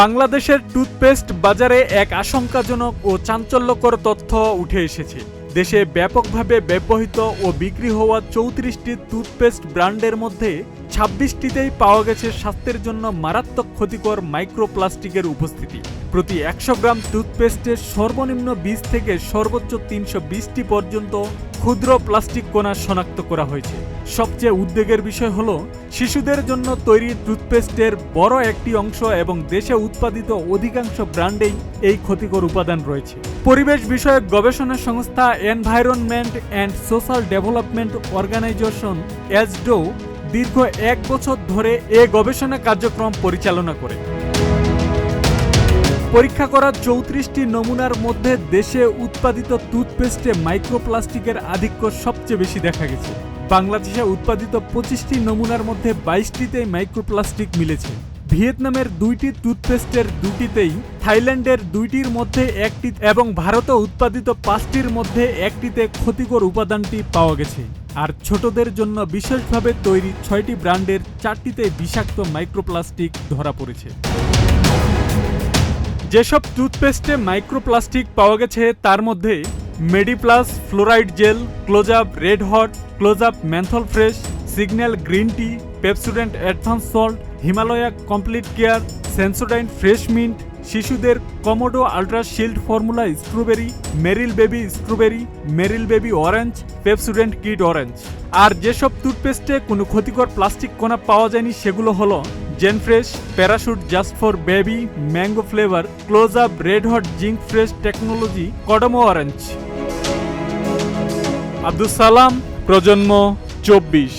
বাংলাদেশের টুথপেস্ট বাজারে এক আশঙ্কাজনক ও চাঞ্চল্যকর তথ্য উঠে এসেছে। দেশে ব্যাপকভাবে ব্যবহৃত ও বিক্রি হওয়া ৩৪টি টুথপেস্ট ব্র্যান্ডের মধ্যে ২৬টিতেই পাওয়া গেছে স্বাস্থ্যের জন্য মারাত্মক ক্ষতিকর মাইক্রোপ্লাস্টিকের উপস্থিতি। প্রতি ১০০ গ্রাম টুথপেস্টের সর্বনিম্ন ২০ থেকে সর্বোচ্চ ৩২০টি পর্যন্ত ক্ষুদ্র প্লাস্টিক কণা শনাক্ত করা হয়েছে। সবচেয়ে উদ্বেগের বিষয় হলো শিশুদের জন্য তৈরি টুথপেস্টের বড় একটি অংশ এবং দেশে উৎপাদিত অধিকাংশ ব্র্যান্ডেই এই ক্ষতিকর উপাদান রয়েছে। পরিবেশ বিষয়ক গবেষণা সংস্থা environment and social development organisation ESDO দীর্ঘ ১ বছর ধরে এ গবেষণা কার্যক্রম পরিচালনা করে। পরীক্ষা করা ৩৪টি নমুনার মধ্যে দেশে উৎপাদিত টুথপেস্টে মাইক্রোপ্লাস্টিকের আধিক্য সবচেয়ে বেশি দেখা গেছে। বাংলাদেশে উৎপাদিত ২৫টি নমুনার মধ্যে ২২টিতেই মাইক্রোপ্লাস্টিক মিলেছে। ভিয়েতনামের ২টি টুথপেস্টের ২টিতেই, থাইল্যান্ডের ২টির মধ্যে ১টি এবং ভারতে উৎপাদিত ৫টির মধ্যে ১টিতে ক্ষতিকর উপাদানটি পাওয়া গেছে। আর ছোটদের জন্য বিশেষভাবে তৈরি ৬টি ব্র্যান্ডের ৪টিতে বিষাক্ত মাইক্রোপ্লাস্টিক ধরা পড়েছে। যেসব টুথপেস্টে মাইক্রোপ্লাস্টিক পাওয়া গেছে তার মধ্যে Mediplus fluoride gel, Closeup red hot, Closeup menthol fresh, Signal green tea, Pepsodent advance salt, Himalaya complete care, Sensodyne fresh mint, শিশুদের কমোডো ultra shield formula strawberry, Meril baby strawberry, Meril baby orange, Pepsodent kid orange. আর যেসব টুথপেস্টে কোনো ক্ষতিকর plastic কণা পাওয়া যায়নি সেগুলো হলো জেনফ্রেশ, Parachute just for baby, mango flavour, Closeup red hot zinc fresh technology, Kodomo orange. Abdul Salam, প্রজন্ম ২৪।